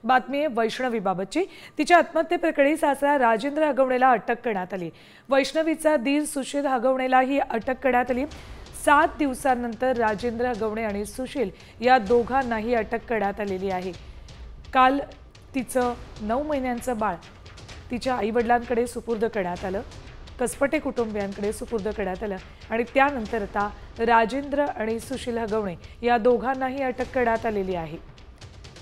बातमी आहे वैष्णवीबाबतची। तिच्या आत्महत्येप्रकरणी सासरा राजेंद्र हगवणेला अटक करण्यात आली। वैष्णवीचा दीर सुशील हगवणेला ही अटक करण्यात आली। 7 दिवसांनंतर राजेंद्र हगवणे आणि सुशील या दोघांनाही अटक करण्यात आलेली आहे। काल तिचं 9 महिन्यांचं बाळ तिच्या आईवडिलांकडे सुपूर्द करण्यात आलं, कसपटे कुटुंबियांकडे सुपूर्द करण्यात आलं आणि त्यानंतर आता राजेंद्र आणि सुशील हगवणे या दोघांनाही अटक करण्यात आलेली आहे।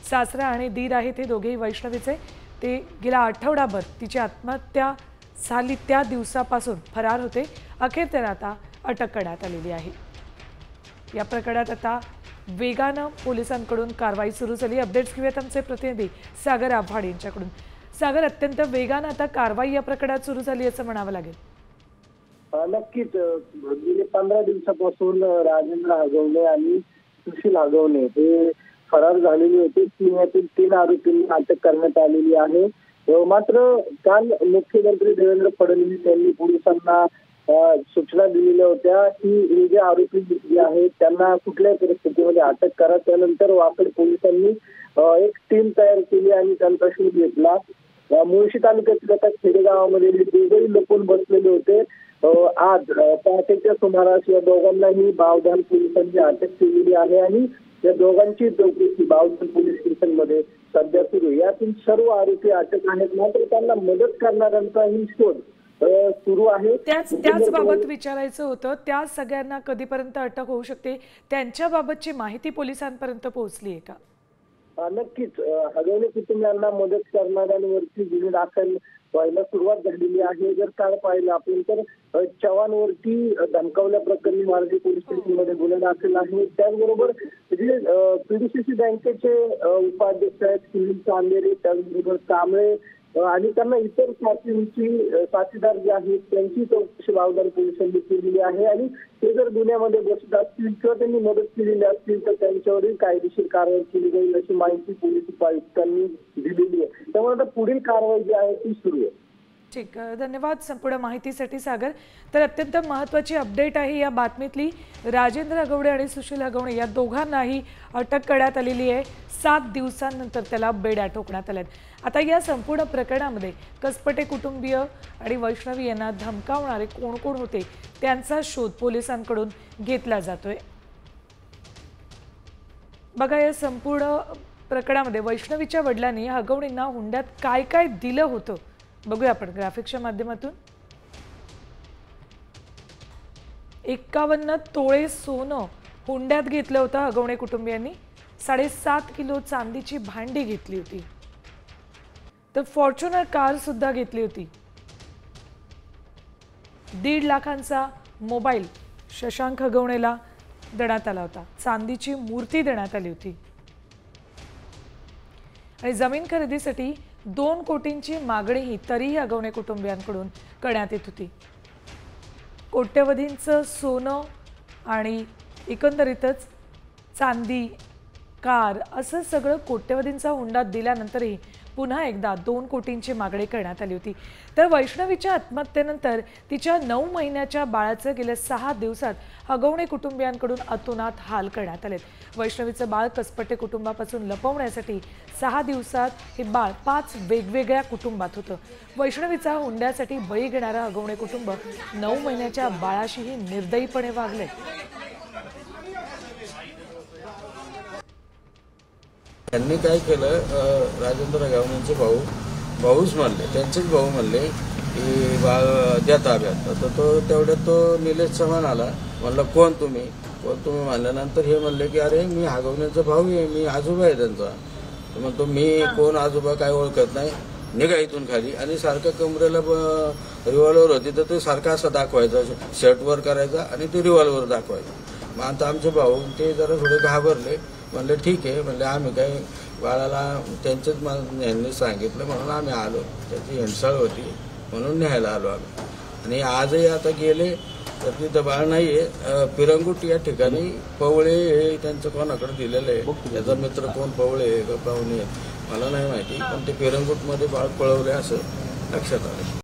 सासरा आणि दीर आहेत हे दोघेही वैष्णवीचे। ते गेल्या आठवडाभर तिची आत्महत्या झाली त्या दिवसापासून फरार होते। अखेर त्यांना आता अटक करण्यात आलेली आहे। या प्रकरणात आता वेगानं पोलिसांकडून कारवाई सुरू झाली। अपडेट्स घेऊयात आमचे प्रतिनिधी सागर आव्हाड यांच्याकडून। सागर, अत्यंत वेगानं आता कारवाई या प्रकरणात सुरू झाली असं म्हणावं लागेल। नक्कीच गेले 15 दिवसापासून राजेंद्र हगवणे आणि सुशील हगवणे हे फरार झालेले होते। यातील 3 आरोपींना अटक करण्यात आलेली आहे। मात्र काल मुख्यमंत्री देवेंद्र फडणवीस यांनी पोलिसांना सूचना दिलेल्या होत्या की हे जे आरोपी जे आहेत त्यांना कुठल्याही परिस्थितीमध्ये अटक करा। त्यानंतर वाकड पोलिसांनी एक टीम तयार केली आणि त्यांचा शोध घेतला। मुळशी तालुक्यातील एका खेडेगावामध्ये दोघेही लपून बसलेले होते। आज पहाटेच्या सुमारास या दोघांनाही बावधान पोलिसांनी अटक केलेली आहे आणि या दोघांची चौकशी बावधान पोलीस स्टेशनमध्ये सध्या सुरू। यातील सर्व आरोपी अटक आहेत, मात्र त्यांना मदत करणाऱ्यांचाही शोध सुरू आहे। त्याच बाबत विचारायचं होतं, त्या सगळ्यांना कधीपर्यंत अटक होऊ शकते, त्यांच्या बाबतची माहिती पोलिसांपर्यंत पोहोचली आहे का? नक्कीच हगवणे कुटुंबियांना मदत करणाऱ्यांवरती गुन्हे दाखल व्हायला सुरुवात झालेली आहे। जर काल पाहिलं आपण तर चव्हाणवरती धमकावल्या प्रकरणी मार्गी पोलीस स्टेशनमध्ये गुन्हे दाखल आहे। त्याचबरोबर जे पीडीसीसी बँकेचे उपाध्यक्ष आहेत सुनील चांदेरे, त्याचबरोबर कांबळे आणि त्यांना इतर साथीदार जे आहेत त्यांची चौकशी बावधान पोलिसांनी केलेली आहे आणि ते जर गुन्ह्यामध्ये बसत असतील किंवा त्यांनी मदत केलेली असतील तर त्यांच्यावरही कायदेशीर कारवाई केली जाईल अशी माहिती पोलीस उपायुक्तांनी दिलेली आहे। त्यामुळे आता पुढील कारवाई जी आहे ती सुरू आहे। ठीक, धन्यवाद संपूर्ण माहितीसाठी सागर। तर अत्यंत महत्त्वाची अपडेट आहे या बातमीतली। राजेंद्र हगवणे आणि सुशील हगवणे या दोघांनाही अटक करण्यात आलेली आहे। 7 दिवसांनंतर त्याला बेड्या ठोकण्यात आल्यात। आता या संपूर्ण प्रकरणामध्ये कसपटे कुटुंबीय आणि वैष्णवी यांना धमकावणारे कोण कोण होते त्यांचा शोध पोलिसांकडून घेतला जातोय। बघा, या संपूर्ण प्रकरणामध्ये वैष्णवीच्या वडिलांनी हगवणेंना हुंड्यात काय काय दिलं होतं बघूया आपण ग्राफिक्सच्या माध्यमातून। 51 तोळे सोनं हुंड्यात घेतलं होतं हगवणे कुटुंबियांनी। 7.5 किलो चांदीची भांडी घेतली होती, तर फॉर्च्युनर कार सुद्धा घेतली होती। 1.5 लाखांचा मोबाईल शशांक हगवणेला देण्यात आला होता। चांदीची मूर्ती देण्यात आली होती आणि जमीन खरेदीसाठी 2 कोटींची मागणीही तरीही हगवणे कुटुंबियांकडून करण्यात येत होती। कोट्यवधींचं सोनं आणि एकंदरीतच चांदी, कार असं सगळं कोट्यवधींचा हुंडा दिल्यानंतरही पुन्हा एकदा 2 कोटींची मागणी करण्यात आली होती। तर वैष्णवीच्या आत्महत्येनंतर तिच्या 9 महिन्याच्या बाळाचं गेल्या 6 दिवसात हगवणे कुटुंबियांकडून अतोनात हाल करण्यात आलेत। वैष्णवीचं बाळ कसपटे कुटुंबापासून लपवण्यासाठी 6 दिवसात हे बाळ 5 वेगवेगळ्या कुटुंबात होतं। वैष्णवीचा हुंड्यासाठी बळी घेणारं हगवणे कुटुंब 9 महिन्याच्या बाळाशीही निर्दयीपणे वागले। त्यांनी काय केलं, राजेंद्र हगवणेंचे भाऊच म्हणले, त्यांचेच भाऊ म्हणले की बाळ द्या ताब्यात। तर तो तेवढ्यात तो निलेश चव्हाण आला, म्हणलं कोण तुम्ही म्हणल्यानंतर हे म्हणले की अरे मी हगवणेंचा भाऊ आहे, मी आजोबा आहे त्यांचा। तर म्हणतो मी कोण आजोबा काय ओळखत नाही, निघा इथून खाली। आणि सारखं कमरेला रिव्हॉल्वर होती तर ते सारखं असं दाखवायचा, शर्टवर करायचा आणि ते रिव्हॉल्वर दाखवायचं। मग आता आमचे भाऊ ते जरा थोडे घाबरले, म्हणले ठीक आहे, म्हणले आम्ही काही बाळाला त्यांचंच यांनी सांगितलं म्हणून आम्ही आलो, त्याची हिंसाळ होती म्हणून न्यायला आलो आम्ही। आणि आजही आता गेले तर तिथं बाळ नाही आहे। पिरंगुट या ठिकाणी पवळे हे त्यांचं कोणाकडे दिलेलं आहे, त्याचा मित्र कोण पवळे का पाहुणे मला नाही माहिती, पण ते पिरंगुटमध्ये बाळ पळवले असं लक्षात आलं।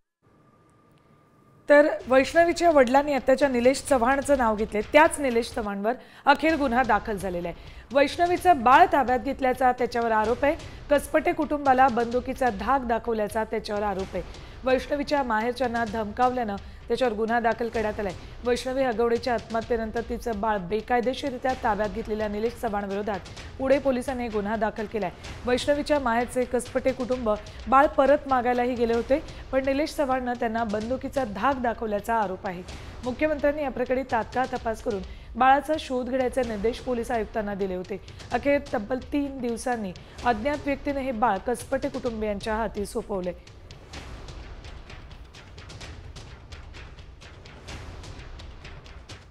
तर वैष्णवीच्या वडिलांनी आत्याच्या निलेश चव्हाणचं नाव घेतले, त्याच निलेश चव्हाणवर अखेर गुन्हा दाखल झालेला आहे। वैष्णवीचं बाळ ताब्यात घेतल्याचा त्याच्यावर आरोप आहे। कसपटे कुटुंबाला बंदुकीचा धाक दाखवल्याचा त्याच्यावर आरोप आहे। वैष्णवीच्या माहेरच्यांना धमकावल्यानं त्याच्यावर गुन्हा दाखल करण्यात आलाय। वैष्णवी हगवणेच्या आत्महत्येनंतर तिचं बाळ बेकायदेशीररित्या ताब्यात घेतलेल्या निलेश चव्हाण विरोधात पुणे पोलिसांनी गुन्हा दाखल केलाय। वैष्णवीच्या माहेरचे कसपटे कुटुंब बाळ परत मागायलाही गेले होते, पण निलेश चव्हाणनं त्यांना बंदुकीचा धाक दाखवल्याचा आरोप आहे। मुख्यमंत्र्यांनी या प्रकरणी तात्काळ तपास करून बाळाचा शोध घेण्याचे निर्देश पोलीस आयुक्तांना दिले होते। अखेर तब्बल 3 दिवसांनी अज्ञात व्यक्तीने हे बाळ कसपटे कुटुंबियांच्या हाती सोपवले।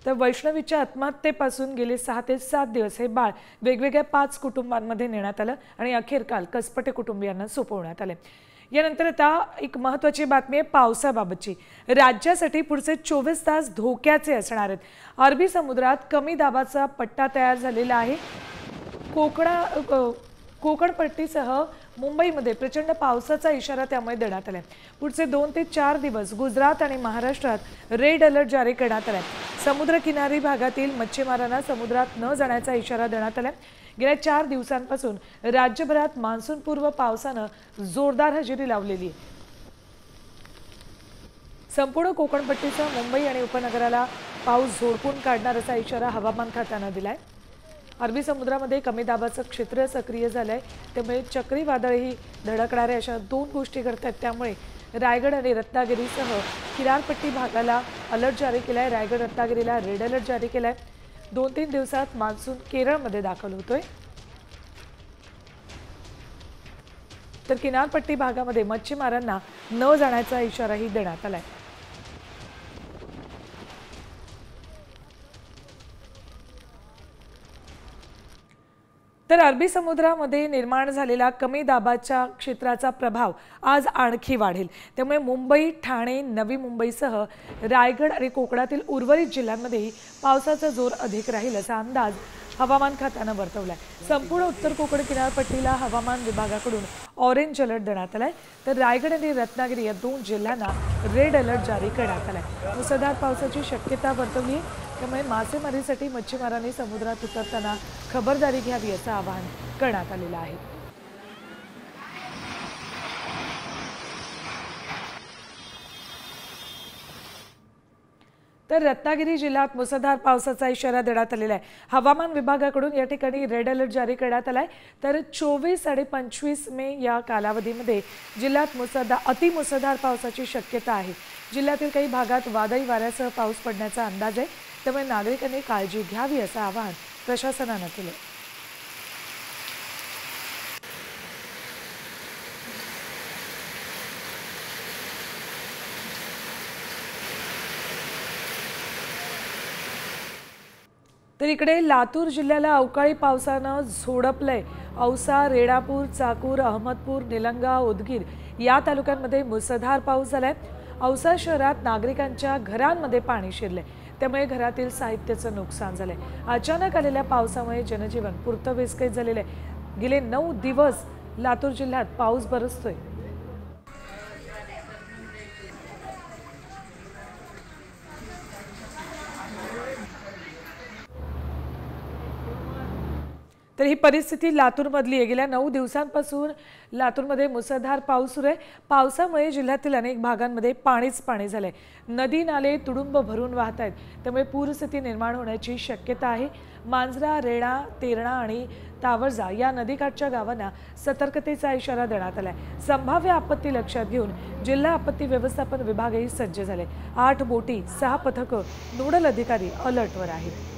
तर वैष्णवीच्या आत्महत्येपासून गेले 6 ते 7 दिवस हे बाळ वेगवेगळ्या 5 कुटुंबांमध्ये नेण्यात आलं आणि अखेर काल कसपटे कुटुंबियांना सोपवण्यात आले। यानंतर आता एक महत्त्वाची बातमी आहे पावसाबाबतची। राज्यासाठी पुढचे 24 तास धोक्याचे असणार आहेत। अरबी समुद्रात कमी दाबाचा पट्टा तयार झालेला आहे। कोकणपट्टीसह मुंबईमध्ये प्रचंड पावसाचा इशारा त्यामुळे देण्यात आला आहे। पुढचे 2 ते 4 दिवस गुजरात आणि महाराष्ट्रात रेड अलर्ट जारी करण्यात आला आहे। समुद्रकिनारी भागातील मच्छीमारांना समुद्रात न जाण्याचा इशारा देण्यात आला आहे। गेल्या 4 दिवसांपासून राज्यभरात मान्सूनपूर्व पावसानं जोरदार हजेरी लावलेली आहे। संपूर्ण कोकणपट्टीसह मुंबई आणि उपनगराला पाऊस झोडपून काढणार असा इशारा हवामान खात्यानं दिलाय। अरबी समुद्रामध्ये कमी दाबाचं क्षेत्र सक्रिय झालंय, त्यामुळे चक्रीवादळही धडकणारे अशा 2 गोष्टी घडतात। त्यामुळे रायगड आणि रत्नागिरीसह किनारपट्टी भागाला अलर्ट जारी केलाय। रायगड रत्नागिरीला रेड अलर्ट जारी केलाय। 2-3 दिवसात मान्सून केरळमध्ये दाखल होतोय। तर किनारपट्टी भागामध्ये मच्छीमारांना न जाण्याचा इशाराही देण्यात आलाय। तर अरबी समुद्रामध्ये निर्माण झालेला कमी दाबाच्या क्षेत्राचा प्रभाव आज आणखी वाढेल, त्यामुळे मुंबई, ठाणे, नवी मुंबईसह रायगड आणि कोकणातील उर्वरित जिल्ह्यांमध्येही पावसाचा जोर अधिक राहील असा अंदाज हवामान खात्यानं वर्तवलाय। संपूर्ण उत्तर कोकण किनारपट्टीला हवामान विभागाकडून ऑरेंज अलर्ट देण्यात आलाय, तर रायगड आणि रत्नागिरी या 2 जिल्ह्यांना रेड अलर्ट जारी करण्यात आलाय। मुसळधार पावसाची शक्यता वर्तवली, त्यामुळे मासेमारीसाठी मच्छीमारांनी समुद्रात उतरताना खबरदारी घ्यावी असं आवाहन करण्यात आलेलं आहे। तर रत्नागिरी जिल्ह्यात मुसळधार पावसाचा इशारा देण्यात आलेला आहे। हवामान विभागाकडून या ठिकाणी रेड अलर्ट जारी करण्यात आलाय। तर 24 आणि 25 मे या कालावधीमध्ये जिल्ह्यात अतिमुसळधार पावसाची शक्यता आहे। जिल्ह्यातील काही भागात वादळी वाऱ्यासह पाऊस पडण्याचा अंदाज आहे, त्यामुळे नागरिकांनी काळजी घ्यावी असं आवाहन प्रशासनानं केलं। तर इकडे लातूर जिल्ह्याला अवकाळी पावसानं झोडपलंय। औसा, रेणापूर, चाकूर, अहमदपूर, निलंगा, उदगीर या तालुक्यांमध्ये मुसळधार पाऊस झालाय। औसा शहरात नागरिकांच्या घरांमध्ये पाणी शिरले, त्यामुळे घरातील साहित्याचं नुकसान झालंय। अचानक आलेल्या पावसामुळे जनजीवन पुरतं विस्कळीत झालेलं आहे। गेले 9 दिवस लातूर जिल्ह्यात पाऊस बरसतोय। तर ही परिस्थिती लातूरमधली आहे। गेल्या 9 दिवसांपासून लातूरमध्ये मुसळधार पाऊस सुरू आहे। पावसामुळे जिल्ह्यातील अनेक भागांमध्ये पाणीच पाणी झालंय। नदी नाले तुडुंब भरून वाहत आहेत, त्यामुळे पूरस्थिती निर्माण होण्याची शक्यता आहे। मांजरा, रेणा, तेरणा आणि तावरजा या नदीकाठच्या गावांना सतर्कतेचा इशारा देण्यात आलाय। संभाव्य आपत्ती लक्षात घेऊन जिल्हा आपत्ती व्यवस्थापन विभागही सज्ज झाले। 8 बोटी, 6 पथकं, नोडल अधिकारी अलर्टवर आहेत।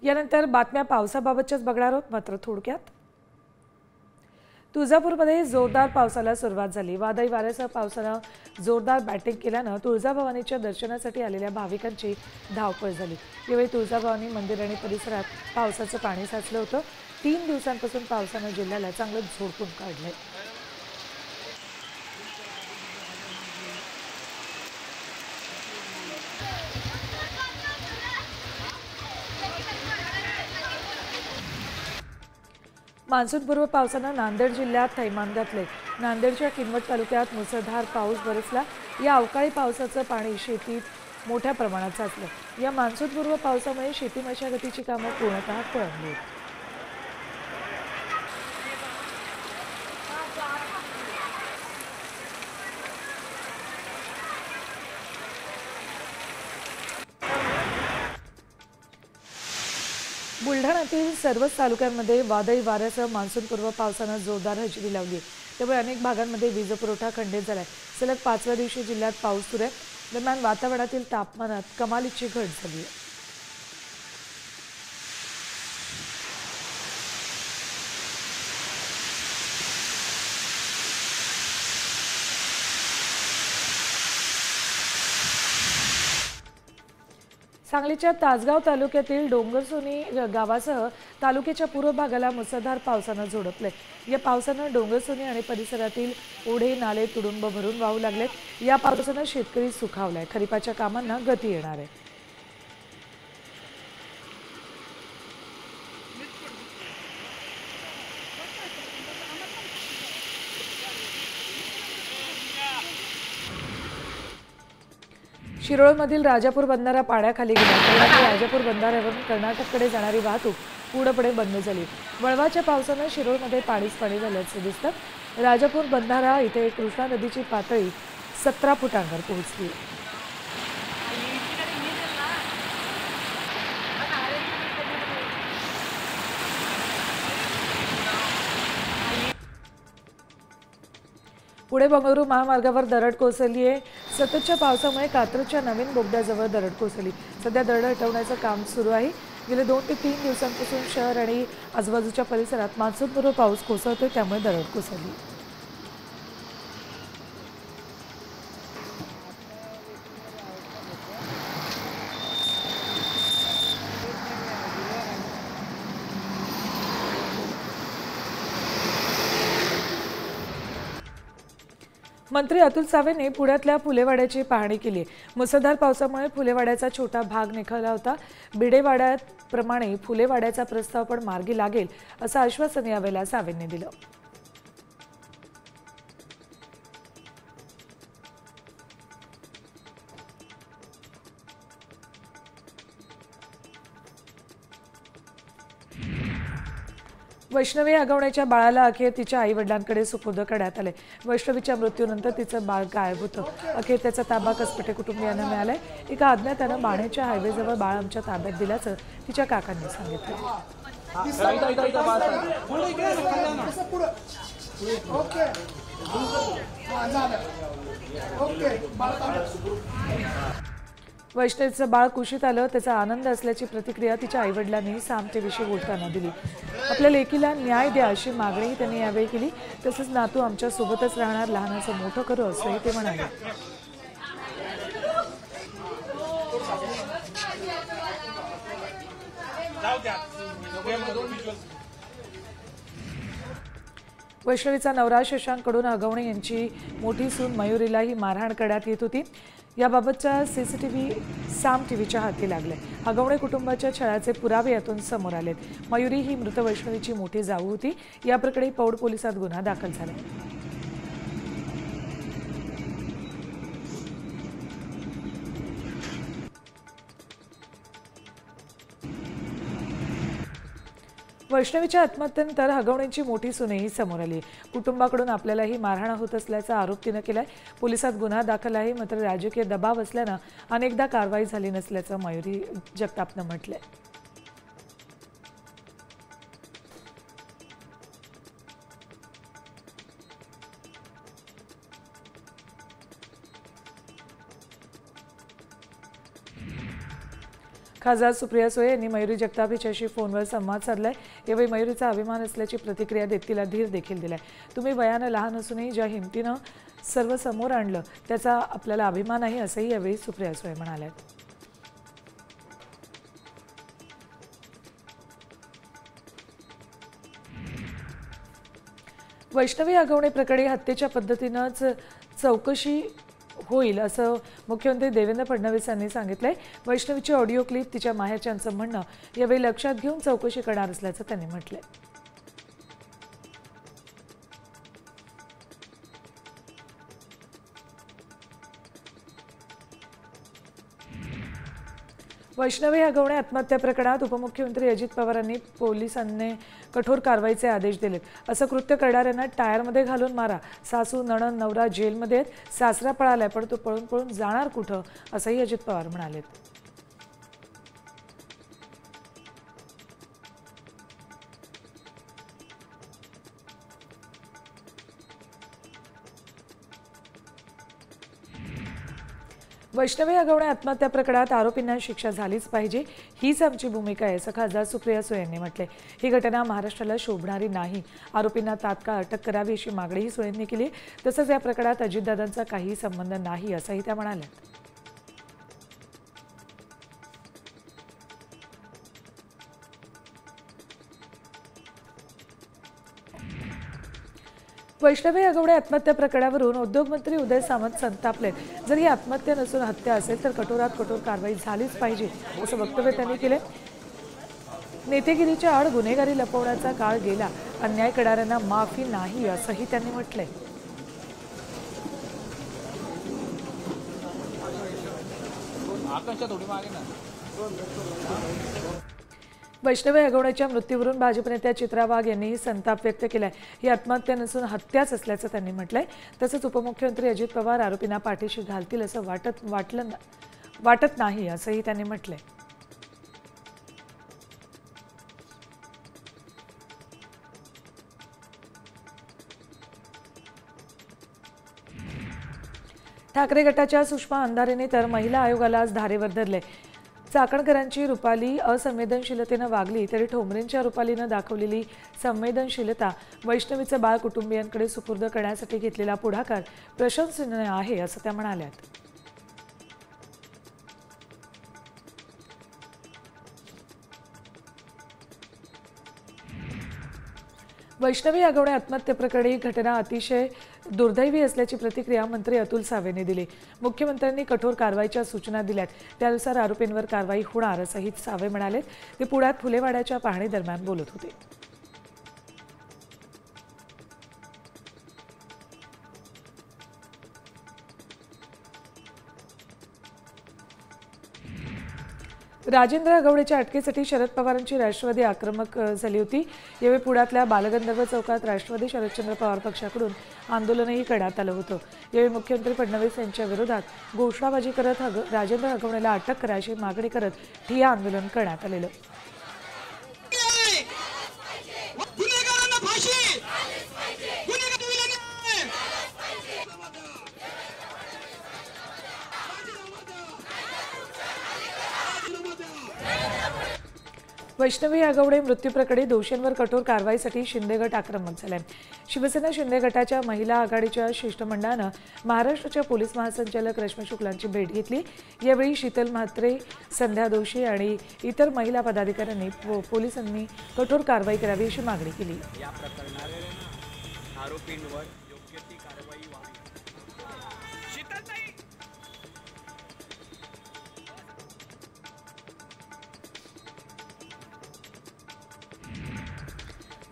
यानंतर बातम्या पावसाबाबतच्याच बघणार आहोत, मात्र थोडक्यात। तुळजापूरमध्ये जोरदार पावसाला सुरुवात झाली। वादळी वाऱ्यासह पावसानं जोरदार बॅटिंग केल्यानं तुळजाभवानीच्या दर्शनासाठी आलेल्या भाविकांची धावपळ झाली। यावेळी तुळजाभवानी मंदिर आणि परिसरात पावसाचं पाणी साचलं होतं। 3 दिवसांपासून पावसानं जिल्ह्याला चांगलं झोडपून काढलंय। मान्सूनपूर्व पावसानं नांदेड जिल्ह्यात थैमान घातले। नांदेडच्या किनवट तालुक्यात मुसळधार पाऊस बरसला। या अवकाळी पावसाचं पाणी शेतीत मोठ्या प्रमाणात साचलं। या मान्सूनपूर्व पावसामुळे शेती मशागतीची कामं पूर्णतः खोळंबली। बुलढाण्यातील सर्वच तालुक्यांमध्ये वादळी वाऱ्यासह मान्सूनपूर्व पावसानं जोरदार हजेरी लावली आहे। त्यामुळे अनेक भागांमध्ये वीज पुरवठा खंडित झालाय। सलग 5व्या दिवशी जिल्ह्यात पाऊस सुरू आहे। दरम्यान वातावरणातील तापमानात कमालीची घट झाली आहे। सांगलीच्या तासगाव तालुक्यातील डोंगरसोनी गावासह तालुक्याच्या पूर्व भागाला मुसळधार पावसानं झोडपले। या पावसानं डोंगरसोनी आणि परिसरातील ओढे नाले तुडुंब भरून वाहू लागलेत। या पावसानं शेतकरी सुखावलाय। खरीपाच्या कामांना गती येणार आहे। शिरोळमधील राजापूर बंधारा पाण्याखाली गेला। त्यामुळे राजापूर बंधाऱ्यावरून कर्नाटककडे जाणारी वाहतूक पूर्णपणे बंद झाली। वळवाच्या पावसानं शिरोळमध्ये पाणी झाल्याचं दिसतं। राजापूर बंधारा इथे कृष्णा नदीची पातळी 17 फुटांवर पोहोचली। पुणे बंगळुरू महामार्गावर दरड कोसळली आहे। सततच्या पावसामुळे कात्रजच्या नवीन बोगद्याजवळ दरड कोसळली। सध्या दरड हटवण्याचं काम सुरू आहे। गेले 2 ते 3 दिवसांपासून शहर आणि आजूबाजूच्या परिसरात मान्सूनपूर्व पाऊस कोसळतोय, त्यामुळे दरड कोसळली। मंत्री अतुल सावेंनी पुण्यातल्या फुलेवाड्याची पाहणी केली। मुसळधार पावसामुळे फुलेवाड्याचा छोटा भाग निखळला होता। बिडेवाड्याप्रमाणे फुलेवाड्याचा प्रस्ताव पण मार्गी लागेल असं आश्वासन यावेळेला सावेंनी दिलं। वैष्णवी आगवण्याच्या बाळाला अखेर तिच्या आई वडिलांकडे सुपूर्द करण्यात आले। वैष्णवीच्या मृत्यूनंतर तिचं बाळ गायब होतं। अखेर त्याचा ताबा कसपटे कुटुंबियांना मिळालाय। एका अज्ञातानं बाणेच्या हायवेजवळ बाळ आमच्या ताब्यात दिल्याचं तिच्या काकांनी सांगितलं। वैष्णवीचं बाळ कुशीत आलं, त्याचा आनंद असल्याची प्रतिक्रिया तिच्या आईवडिलांनी सामतेविषयी बोलताना दिली। आपल्या लेकीला न्याय द्या अशी मागणी त्यांनी यावेळी केली। तसंच नातू आमच्या सोबतच राहणार, लहानाचं मोठं करू असंही ते म्हणाले। वैष्णवीचा नवरा शशांककडून आगवणे यांची मोठी सून मयुरीलाही मारहाण करण्यात येत होती। याबाबतच्या सीसीटीव्ही साम टीव्हीच्या हाती लागले। आगवणे कुटुंबाच्या छळाचे पुरावे यातून समोर आलेत। मयुरी ही मृत वैष्णवीची मोठी जाऊ होती। या प्रकरणी पौड पोलिसात गुन्हा दाखल झाला। वैष्णवीच्या आत्महत्येनंतर हगवणेंची मोठी सुनेही समोर आली। कुटुंबाकडून आपल्यालाही मारहाण होत असल्याचा आरोप तिनं केलाय। पोलिसात गुन्हा दाखल आहे, मात्र राजकीय दबाव असल्यानं अनेकदा कारवाई झाली नसल्याचं मयुरी जगतापनं म्हटलंय। खासदार सुप्रिया सुळे यांनी मयुरी जगताप हिच्याशी फोनवर संवाद साधलाय। यावेळी मयुरीचा अभिमान असल्याची प्रतिक्रिया देत तिला धीर देखील दिलाय। तुम्ही वयानं लहान असूनही ज्या हिमतीनं सर्व समोर आणलं त्याचा आपल्याला अभिमान आहे असंही यावेळी सुप्रिया सुळे म्हणाल्या। वैष्णवी आगवणे प्रकरणी हत्येच्या पद्धतीनंच चौकशी होईल असं मुख्यमंत्री देवेंद्र फडणवीस यांनी सांगितलंय। वैष्णवीची ऑडिओ क्लिप तिच्या माहेरच्यांचं म्हणणं यावेळी लक्षात घेऊन चौकशी करणार असल्याचं त्यांनी म्हटलंय। वैष्णवी हगवणे आत्महत्या प्रकरणात उपमुख्यमंत्री अजित पवारांनी पोलिसांनी कठोर कारवाईचे आदेश दिलेत। असं कृत्य करणाऱ्यांना टायरमध्ये घालून मारा। सासू नणंद नवरा जेलमध्ये आहेत, सासरा पळालाय पण तो पळून पळून जाणार कुठं, असंही अजित पवार म्हणालेत। वैष्णवी हगवणे आत्महत्या प्रकरणात आरोपींना शिक्षा झालीच पाहिजे, हीच आमची भूमिका आहे, असं खासदार सुप्रिया सुळे यांनी म्हटले। ही घटना महाराष्ट्राला शोभणारी नाही, आरोपींना तात्काळ अटक करावी अशी मागणीही सुळेंनी केली। तसंच या प्रकरणात अजितदादांचा काहीही संबंध नाही असंही त्या म्हणाल्या। वैष्णवी हगवणे आत्महत्या प्रकरणावरून उद्योगमंत्री उदय सामंत संतापले। जर ही आत्महत्या नसून हत्या असेल तर कठोरात कठोर कारवाई झालीच पाहिजे, असं वक्तव्य त्यांनी केले। नेतेगिरीच्या आड गुन्हेगारी लपवण्याचा काळ गेला, अन्याय करणाऱ्यांना माफी नाही असंही त्यांनी म्हटलंय। वैष्णवी हगवणेच्या मृत्यूवरून भाजप नेत्या चित्रा वाघ यांनीही संताप व्यक्त केलाय। ही आत्महत्या नसून हत्याच असल्याचं त्यांनी म्हटलंय। तसंच उपमुख्यमंत्री अजित पवार आरोपींना पाठीशी घालतील असं वाटत नाही असंही त्यांनी म्हटलंय। ठाकरे गटाच्या सुषमा अंधारेने तर महिला आयोगाला आज धारेवर धरले। चाकणकरांची रुपाली असंवेदनशीलतेनं वागली तरी ठोंबरेंच्या रुपालीनं दाखवलेली संवेदनशीलता वैष्णवीचं बाळ कुटुंबियांकडे सुपूर्द करण्यासाठी घेतलेला पुढाकार प्रशंसनीय आहे असं त्या म्हणाल्यात। वैष्णवी हगवणे आत्महत्या प्रकरणी घटना अतिशय दुर्दैवी असल्याची प्रतिक्रिया मंत्री अतुल सावेंनी दिली। मुख्यमंत्र्यांनी कठोर कारवाईच्या सूचना दिल्यात, त्यानुसार आरोपींवर कारवाई होणार असंही सावे म्हणाले। ते पुण्यात फुलेवाड्याच्या पाहणी दरम्यान बोलत होते। राजेंद्र हगवणेच्या अटकेसाठी शरद पवारांची राष्ट्रवादी आक्रमक झाली होती। यावेळी पुण्यातल्या बालगंधर्व चौकात राष्ट्रवादी शरदचंद्र पवार पक्षाकडून आंदोलनही करण्यात आलं होतं। यावेळी मुख्यमंत्री फडणवीस यांच्या विरोधात घोषणाबाजी करत राजेंद्र हगवणेला अटक करायची मागणी करत ठिय्या आंदोलन करण्यात आलेलं। वैष्णवी हगवणे मृत्यू प्रकरणी दोषींवर कठोर कारवाईसाठी शिंदे गट आक्रमक झालाय। शिवसेना शिंदे गटाच्या महिला आघाडीच्या शिष्टमंडळानं महाराष्ट्राच्या पोलीस महासंचालक रश्मी शुक्लांची भेट घेतली। यावेळी शीतल म्हात्रे, संध्या दोशी आणि इतर महिला पदाधिकाऱ्यांनी पोलिसांनी कठोर कारवाई करावी अशी मागणी केली। या प्रकरणात आरोपींवर योग्य ती कारवाई व्हावी।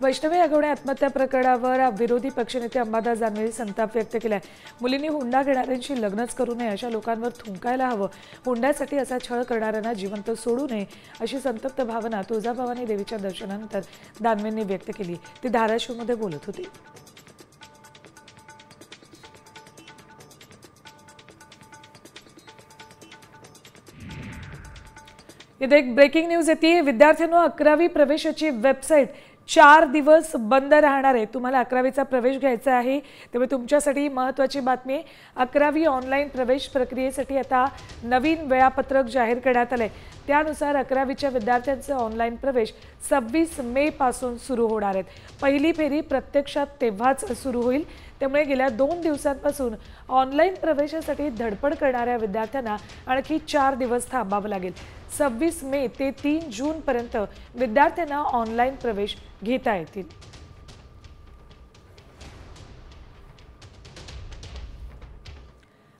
वैष्णवी हगवणे आत्महत्या प्रकरणावर विरोधी पक्षनेते अंबादास दानवे संताप व्यक्त केलाय। मुलींनी हुंडा घेणाऱ्यांशी लग्नच करू नये, अशा लोकांवर थुंकायला हवं, हुंड्यासाठी असा छळ करणाऱ्यांना जिवंत सोडू नये अशी संतप्त भावना तुळजाभवानी देवीच्या दर्शनानंतर दानवेंनी व्यक्त केली। ते धाराशिवमध्ये बोलत होते। इथे एक ब्रेकिंग न्यूज येते। विद्यार्थ्यांनो, 11वी प्रवेशाची वेबसाईट 4 दिवस बंद राहणार आहे। तुम्हाला 11वीचा प्रवेश घ्यायचा आहे, त्यामुळे तुमच्यासाठी महत्त्वाची बातमी आहे। 11वी ऑनलाईन प्रवेश प्रक्रियेसाठी आता नवीन वेळापत्रक जाहीर करण्यात आले। त्यानुसार 11वीच्या विद्यार्थ्यांचे ऑनलाईन प्रवेश 26 मे पासून सुरू होणार आहेत। पहिली फेरी प्रत्यक्षात तेव्हाच सुरू होईल, त्यामुळे गेल्या 2 दिवसांपासून ऑनलाईन प्रवेशासाठी धडपड करणाऱ्या विद्यार्थ्यांना आणखी 4 दिवस थांबावं लागेल। 26 मे ते 3 जून पर्यंत विद्यार्थ्यांना ऑनलाईन प्रवेश घेता येतील।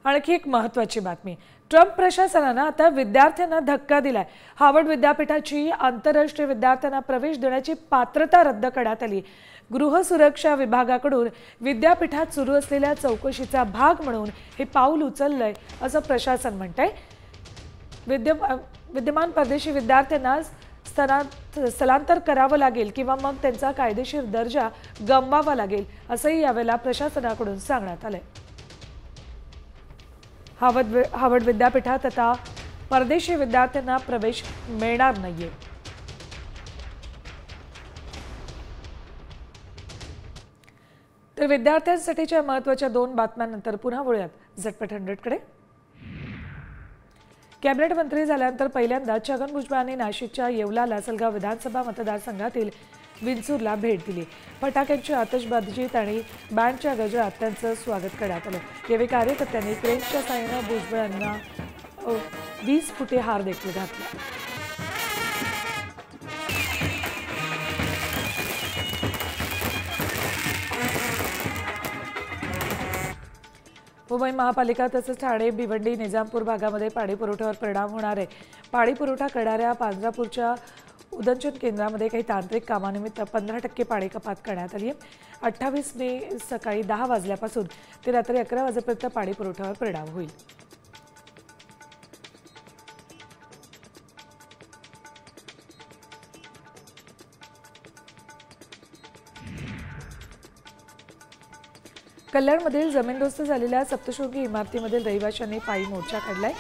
आणखी एक महत्त्वाची बातमी, ट्रम्प प्रशासनानं आता विद्यार्थ्यांना धक्का दिलाय। हार्वर्ड विद्यापीठाची आंतरराष्ट्रीय विद्यार्थ्यांना प्रवेश देण्याची पात्रता रद्द करण्यात आली। गृह सुरक्षा विभागाकडून विद्यापीठात सुरू असलेल्या चौकशीचा भाग म्हणून हे पाऊल उचललंय असं प्रशासन म्हणतंय। विद्यमान परदेशी विद्यार्थ्यांना स्थलांतर करावं लागेल किंवा मग त्यांचा कायदेशीर दर्जा गमवावा लागेल असंही यावेळेला प्रशासनाकडून सांगण्यात आलंय. हार्वर्ड विद्यापीठात आता परदेशी विद्यार्थ्यांना प्रवेश मिळणार नाहीये. तर विद्यार्थ्यांसाठीच्या महत्त्वाच्या 2 बातम्यांनंतर पुन्हा वळूयात झटपट 100कडे. कॅबिनेट मंत्री झाल्यानंतर पहिल्यांदा छगन भुजबळ यांनी नाशिकच्या येवला लासलगाव विधानसभा मतदारसंघातील विंचूरला भेट दिली. फटाक्यांची आतषबाजीत आणि बँडच्या गजरात त्यांचं स्वागत करण्यात आलं. यावेळी कार्यकर्त्यांनी क्रेनच्या साहाय्यानं भुजबळ यांना 20 फुटे हार देखील घातला. मुंबई महापालिका तसंच ठाणे, भिवंडी, निजामपूर भागामध्ये पाणी पुरवठ्यावर परिणाम होणार आहे. पाणी पुरवठा करणाऱ्या पांजरापूरच्या उदंचन केंद्रामध्ये काही तांत्रिक कामानिमित्त 15% पाणी कपात करण्यात आली आहे. 28 मे सकाळी 10 वाजल्यापासून ते रात्री 11 वाजेपर्यंत पाणी पुरवठ्यावर परिणाम होईल. कल्याणमधील जमीनदोस्त झालेल्या सप्तशृंगी इमारतीमधील रहिवाशांनी पायी मोर्चा काढलाय.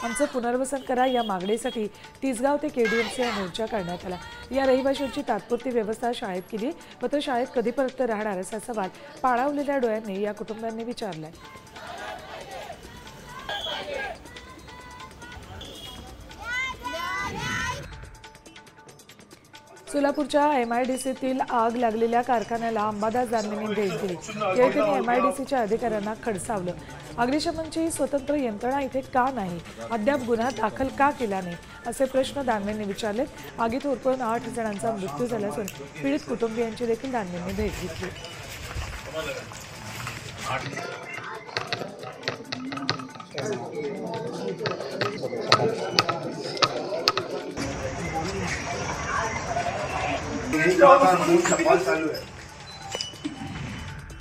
आमचं पुनर्वसन करा या मागणीसाठी तिसगाव ते केडीएमसी हा मोर्चा काढण्यात आला. या रहिवाशांची तात्पुरती व्यवस्था शाळेत केली, मात्र शाळेत कधीपर्यंत राहणार असा सवाल पाणावलेल्या डोळ्यांनी या कुटुंबियांनी विचारलाय. सोलापूरच्या MIDCतील आग लागलेल्या कारखान्याला अंबादास दानवेंनी भेट दिली. यावेळी त्यांनी MIDCच्या अधिकाऱ्यांना खडसावलं. अग्निशमनची स्वतंत्र यंत्रणा इथे का नाही, अद्याप गुन्हा दाखल का केला नाही असे प्रश्न दानवेंनी विचारलेत. आगीत होरपळून 8 जणांचा मृत्यू झाला असून पीडित कुटुंबियांची देखील दानवेंनी भेट घेतली. चालू है.